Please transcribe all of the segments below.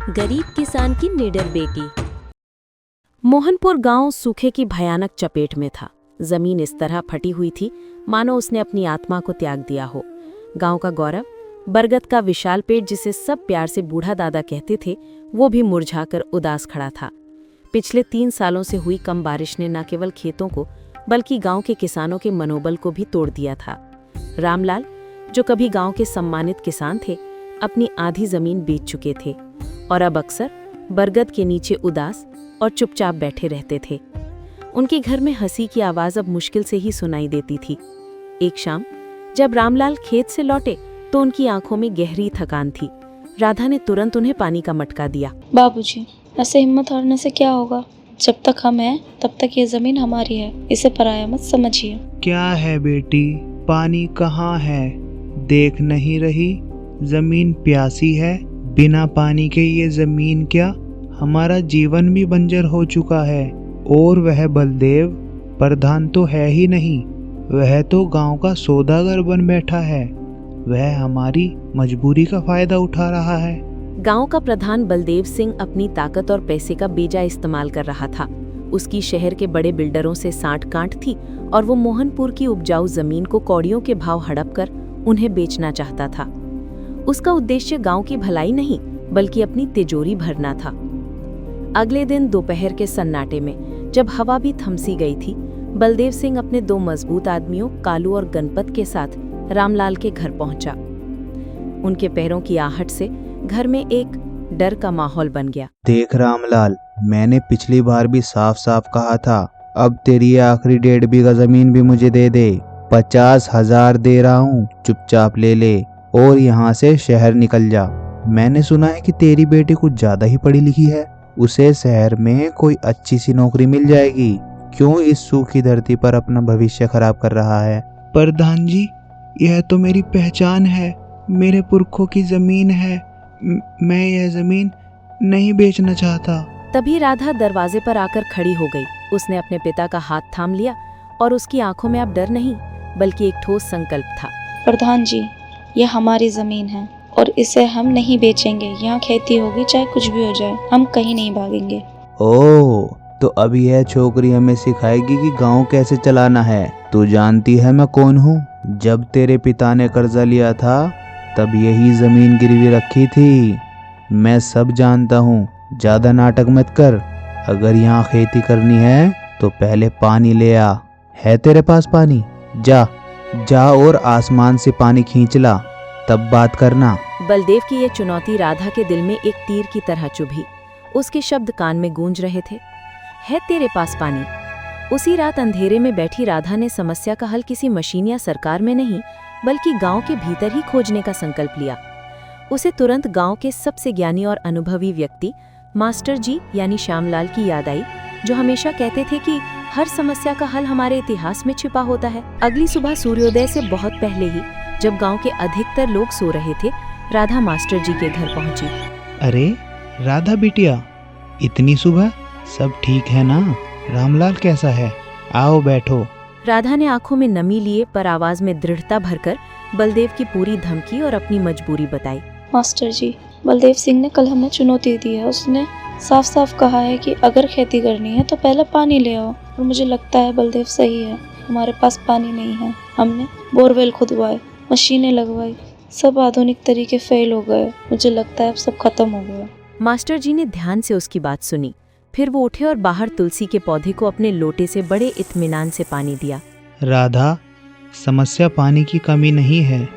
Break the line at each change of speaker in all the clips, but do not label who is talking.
गरीब किसान की निडर बेटी।
मोहनपुर गांव सूखे की भयानक चपेट में था। जमीन इस तरह फटी हुई थी मानो उसने अपनी आत्मा को त्याग दिया हो। गांव का गौरव, बरगद का विशाल पेड़ जिसे सब प्यार से बूढ़ा दादा कहते थे, वो भी मुरझाकर उदास खड़ा था। पिछले 3 सालों से हुई कम बारिश ने न केवल खेतों को बल्कि गांव के किसानों के मनोबल को भी तोड़ दिया था। रामलाल, जो कभी गांव के सम्मानित किसान थे, अपनी आधी जमीन बेच चुके थे और अब अक्सर बरगद के नीचे उदास और चुपचाप बैठे रहते थे। उनके घर में हंसी की आवाज अब मुश्किल से ही सुनाई देती थी। एक शाम जब रामलाल खेत से लौटे तो उनकी आंखों में गहरी थकान थी। राधा ने तुरंत उन्हें पानी का मटका दिया।
बाबूजी, ऐसे हिम्मत हारने से क्या होगा? जब तक हम हैं तब तक ये जमीन हमारी है, इसे पराया मत समझिए।
क्या है बेटी, पानी कहाँ है? देख नहीं रही जमीन प्यासी है। बिना पानी के ये जमीन क्या, हमारा जीवन भी बंजर हो चुका है। और वह बलदेव प्रधान तो है ही नहीं, वह तो गांव का सौदागर बन बैठा है। वह हमारी मजबूरी का फायदा उठा रहा है।
गांव का प्रधान बलदेव सिंह अपनी ताकत और पैसे का बेजा इस्तेमाल कर रहा था। उसकी शहर के बड़े बिल्डरों से सांठ-गांठ थी और वो मोहनपुर की उपजाऊ जमीन को कौड़ियों के भाव हड़प कर उन्हें बेचना चाहता था। उसका उद्देश्य गांव की भलाई नहीं बल्कि अपनी तिजोरी भरना था। अगले दिन दोपहर के सन्नाटे में जब हवा भी थमसी गई थी, बलदेव सिंह अपने 2 मजबूत आदमियों कालू और गणपत के साथ रामलाल के घर पहुंचा। उनके पैरों की आहट से घर में एक डर का माहौल बन गया।
देख रामलाल, मैंने पिछली बार भी साफ साफ कहा था, अब तेरी आखिरी 1.5 बीघा जमीन भी मुझे दे दे। 50,000 दे रहा हूँ, चुपचाप ले ले और यहाँ से शहर निकल जा। मैंने सुना है कि तेरी बेटी कुछ ज्यादा ही पढ़ी लिखी है, उसे शहर में कोई अच्छी सी नौकरी मिल जाएगी। क्यों इस सूखी धरती पर अपना भविष्य खराब कर रहा है? प्रधान जी, यह तो मेरी पहचान है, मेरे पुरखों की जमीन है। मैं यह जमीन नहीं बेचना चाहता।
तभी राधा दरवाजे पर आकर खड़ी हो गई। उसने अपने पिता का हाथ थाम लिया और उसकी आंखों में अब डर नहीं बल्कि एक ठोस संकल्प था।
प्रधान जी, यह हमारी जमीन है और इसे हम नहीं बेचेंगे। यहाँ खेती होगी चाहे कुछ भी हो जाए, हम कहीं नहीं भागेंगे।
ओह, तो अभी यह छोकरी हमें सिखाएगी कि गांव कैसे चलाना है। तू जानती है मैं कौन हूँ? जब तेरे पिता ने कर्जा लिया था तब यही जमीन गिरवी रखी थी। मैं सब जानता हूँ, ज्यादा नाटक मत कर। अगर यहाँ खेती करनी है तो पहले पानी ले आ। है तेरे पास पानी? जा जा और आसमान से पानी खींच ला, तब बात करना।
बलदेव की ये चुनौती राधा के दिल में एक तीर की तरह चुभी। उसके शब्द कान में गूंज रहे थे, है तेरे पास पानी। उसी रात अंधेरे में बैठी राधा ने समस्या का हल किसी मशीन या सरकार में नहीं बल्कि गांव के भीतर ही खोजने का संकल्प लिया। उसे तुरंत गांव के सबसे ज्ञानी और अनुभवी व्यक्ति मास्टर जी यानी श्यामलाल की याद आई, जो हमेशा कहते थे कि हर समस्या का हल हमारे इतिहास में छिपा होता है। अगली सुबह सूर्योदय से बहुत पहले ही, जब गांव के अधिकतर लोग सो रहे थे, राधा मास्टर जी के घर पहुंची।
अरे राधा बिटिया, इतनी सुबह? सब ठीक है ना? रामलाल कैसा है? आओ बैठो।
राधा ने आंखों में नमी लिए पर आवाज में दृढ़ता भरकर बलदेव की पूरी धमकी और अपनी मजबूरी बताई।
मास्टर जी, बलदेव सिंह ने कल हमें चुनौती दी है। उसने साफ साफ कहा है कि अगर खेती करनी है तो पहले पानी ले आओ। और मुझे लगता है बलदेव सही है, हमारे पास पानी नहीं है। हमने बोरवेल खुदवाए, मशीनें लगवाई, सब आधुनिक तरीके फेल हो गए। मुझे लगता है अब सब खत्म हो गया।
मास्टर जी ने ध्यान से उसकी बात सुनी। फिर वो उठे और बाहर तुलसी के पौधे को अपने लोटे से बड़े इत्मीनान से पानी दिया।
राधा, समस्या पानी की कमी नहीं है,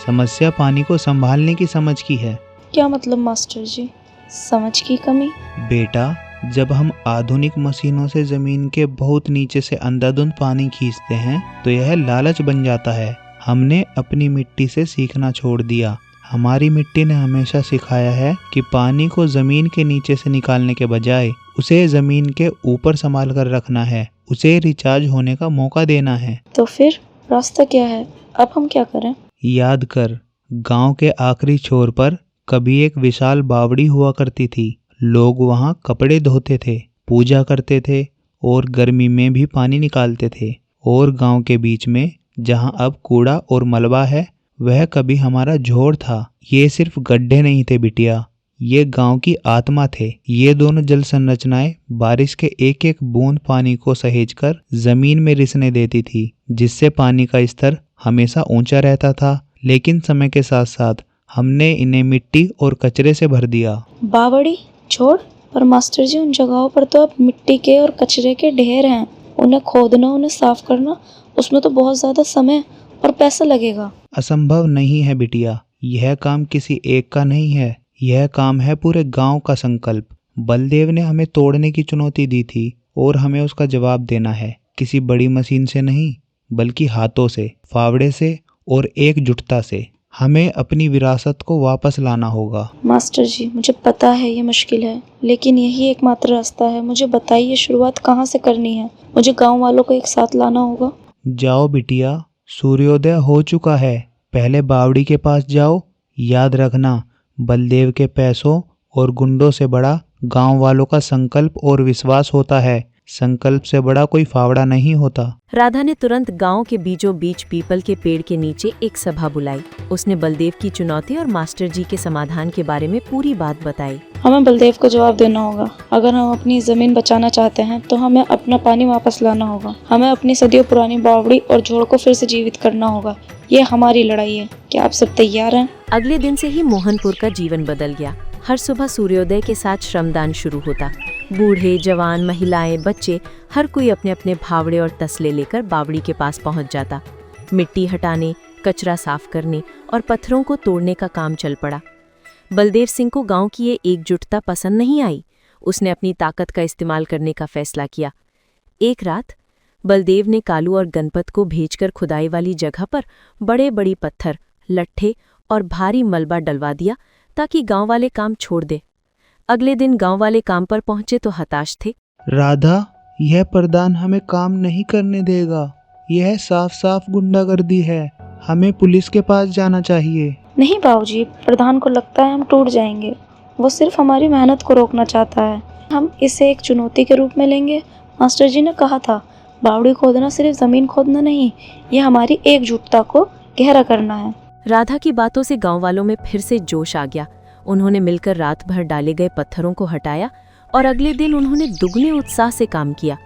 समस्या पानी को संभालने की समझ की है।
क्या मतलब मास्टर जी, समझ की कमी?
बेटा, जब हम आधुनिक मशीनों से जमीन के बहुत नीचे से अंधाधुंध पानी खींचते हैं तो यह लालच बन जाता है। हमने अपनी मिट्टी से सीखना छोड़ दिया। हमारी मिट्टी ने हमेशा सिखाया है कि पानी को जमीन के नीचे से निकालने के बजाय उसे जमीन के ऊपर संभाल कर रखना है, उसे रिचार्ज होने का मौका देना है।
तो फिर रास्ता क्या है? अब हम क्या करें?
याद कर, गांव के आखिरी छोर पर कभी एक विशाल बावड़ी हुआ करती थी। लोग वहां कपड़े धोते थे, पूजा करते थे और गर्मी में भी पानी निकालते थे। और गांव के बीच में जहां अब कूड़ा और मलबा है, वह कभी हमारा झोड़ था। ये सिर्फ गड्ढे नहीं थे बिटिया, ये गांव की आत्मा थे। ये दोनों जल संरचनाएं बारिश के एक एक बूंद पानी को सहेजकर जमीन में रिसने देती थी, जिससे पानी का स्तर हमेशा ऊंचा रहता था। लेकिन समय के साथ साथ हमने इन्हें मिट्टी और कचरे से भर दिया।
बावड़ी छोड़, पर मास्टर जी उन जगहों पर तो अब मिट्टी के और कचरे के ढेर हैं। उन्हें खोदना, उन्हें साफ करना, उसमें तो बहुत ज़्यादा समय और पैसा लगेगा।
असंभव नहीं है बिटिया, यह काम किसी एक का नहीं है, यह काम है पूरे गांव का संकल्प। बलदेव ने हमें तोड़ने की चुनौती दी थी और हमें उसका जवाब देना है, किसी बड़ी मशीन से नहीं बल्कि हाथों से, फावड़े से और एकजुटता से। हमें अपनी विरासत को वापस लाना होगा।
मास्टर जी, मुझे पता है ये मुश्किल है, लेकिन यही एकमात्र रास्ता है। मुझे बताइए शुरुआत कहाँ से करनी है। मुझे गांव वालों को एक साथ लाना होगा।
जाओ बिटिया, सूर्योदय हो चुका है, पहले बावड़ी के पास जाओ। याद रखना, बलदेव के पैसों और गुंडों से बड़ा गांव वालों का संकल्प और विश्वास होता है। संकल्प से बड़ा कोई फावड़ा नहीं होता।
राधा ने तुरंत गांव के बीचों बीच पीपल के पेड़ के नीचे एक सभा बुलाई। उसने बलदेव की चुनौती और मास्टर जी के समाधान के बारे में पूरी बात बताई।
हमें बलदेव को जवाब देना होगा। अगर हम अपनी जमीन बचाना चाहते हैं तो हमें अपना पानी वापस लाना होगा। हमें अपनी सदियों पुरानी बावड़ी और जोड़ को फिर से जीवित करना होगा। ये हमारी लड़ाई है। क्या आप सब तैयार हैं?
अगले दिन से ही मोहनपुर का जीवन बदल गया। हर सुबह सूर्योदय के साथ श्रमदान शुरू होता। बूढ़े, जवान, महिलाएं, बच्चे, हर कोई अपने अपने फावड़े और तसले लेकर बावड़ी के पास पहुंच जाता। मिट्टी हटाने, कचरा साफ करने और पत्थरों को तोड़ने का काम चल पड़ा। बलदेव सिंह को गांव की ये एकजुटता पसंद नहीं आई। उसने अपनी ताकत का इस्तेमाल करने का फैसला किया। एक रात बलदेव ने कालू और गणपत को भेजकर खुदाई वाली जगह पर बड़े बड़ी पत्थर, लट्ठे और भारी मलबा डलवा दिया ताकि गांव वाले काम छोड़ दे। अगले दिन गांव वाले काम पर पहुंचे तो हताश थे।
राधा, यह प्रधान हमें काम नहीं करने देगा। यह साफ साफ गुंडागर्दी है। हमें पुलिस के पास जाना चाहिए।
नहीं बाबूजी, प्रधान को लगता है हम टूट जाएंगे। वो सिर्फ हमारी मेहनत को रोकना चाहता है। हम इसे एक चुनौती के रूप में लेंगे। मास्टर जी ने कहा था, बावड़ी खोदना सिर्फ जमीन खोदना नहीं, ये हमारी एकजुटता को गहरा करना है।
राधा की बातों से गांव वालों में फिर से जोश आ गया। उन्होंने मिलकर रात भर डाले गए पत्थरों को हटाया और अगले दिन उन्होंने दुगने उत्साह से काम किया।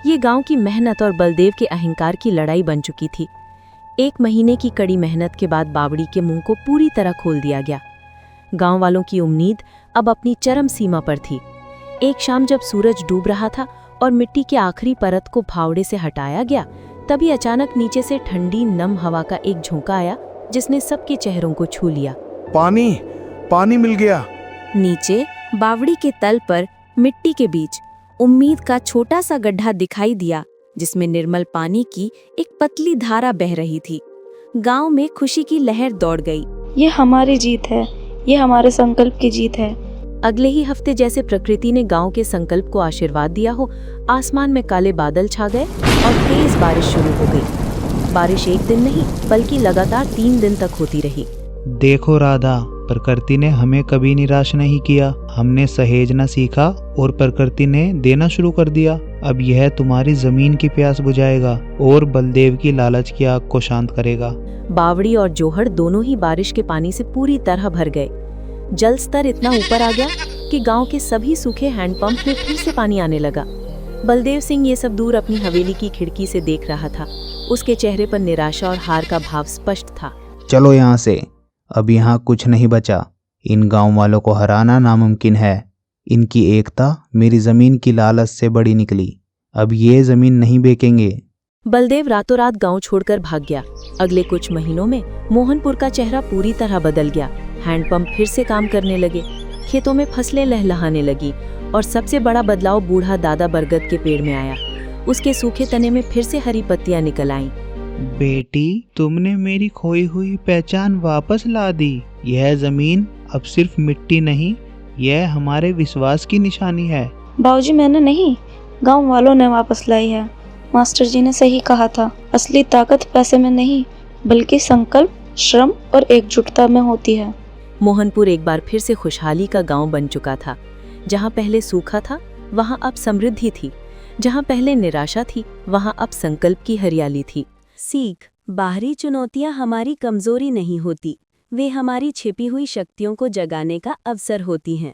ये गांव की मेहनत और बलदेव के अहंकार की लड़ाई बन चुकी थी। 1 महीने की कड़ी मेहनत के बाद बावड़ी के मुंह को पूरी तरह खोल दिया गया। गांव वालों की उम्मीद अब अपनी चरम सीमा पर थी। एक शाम जब सूरज डूब रहा था और मिट्टी के आखिरी परत को फावड़े से हटाया गया, तभी अचानक नीचे से ठंडी नम हवा का एक झोंका आया जिसने सबके चेहरों को छू लिया।
पानी मिल गया।
नीचे बावड़ी के तल पर मिट्टी के बीच उम्मीद का छोटा सा गड्ढा दिखाई दिया, जिसमें निर्मल पानी की एक पतली धारा बह रही थी। गांव में खुशी की लहर दौड़ गई।
ये हमारी जीत है, ये हमारे संकल्प की जीत है।
अगले ही हफ्ते जैसे प्रकृति ने गांव के संकल्प को आशीर्वाद दिया हो, आसमान में काले बादल छा गए और तेज बारिश शुरू हो गई। बारिश एक दिन नहीं बल्कि लगातार 3 दिन तक होती रही।
देखो राधा, प्रकृति ने हमें कभी निराश नहीं किया। हमने सहेजना सीखा और प्रकृति ने देना शुरू कर दिया। अब यह तुम्हारी जमीन की प्यास बुझाएगा और बलदेव की लालच की आग को शांत करेगा।
बावड़ी और जोहड़ दोनों ही बारिश के पानी से पूरी तरह भर गए। जल स्तर इतना ऊपर आ गया कि गांव के सभी सूखे हैंडपंप में फिर से पानी आने लगा। बलदेव सिंह ये सब दूर अपनी हवेली की खिड़की से देख रहा था। उसके चेहरे पर निराशा और हार का भाव स्पष्ट था।
चलो यहाँ से, अब यहाँ कुछ नहीं बचा। इन गांव वालों को हराना नामुमकिन है। इनकी एकता मेरी जमीन की लालच से बड़ी निकली। अब ये जमीन नहीं बेचेंगे।
बलदेव रातों रात गांव छोड़कर भाग गया। अगले कुछ महीनों में मोहनपुर का चेहरा पूरी तरह बदल गया। हैंडपंप फिर से काम करने लगे, खेतों में फसलें लहलहाने लगी और सबसे बड़ा बदलाव बूढ़ा दादा बरगद के पेड़ में आया। उसके सूखे तने में फिर से हरी पत्तियां निकल आईं।
बेटी, तुमने मेरी खोई हुई पहचान वापस ला दी। यह जमीन अब सिर्फ मिट्टी नहीं, यह हमारे विश्वास की निशानी है।
बाबूजी, मैंने नहीं, गांव वालों ने वापस लाई है। मास्टर जी ने सही कहा था, असली ताकत पैसे में नहीं बल्कि संकल्प, श्रम और एकजुटता में होती है।
मोहनपुर एक बार फिर से खुशहाली का गांव बन चुका था। जहां पहले सूखा था वहां अब समृद्धि थी। जहां पहले निराशा थी वहां अब संकल्प की हरियाली थी।
सीख, बाहरी चुनौतियां हमारी कमजोरी नहीं होती, वे हमारी छिपी हुई शक्तियों को जगाने का अवसर होती हैं।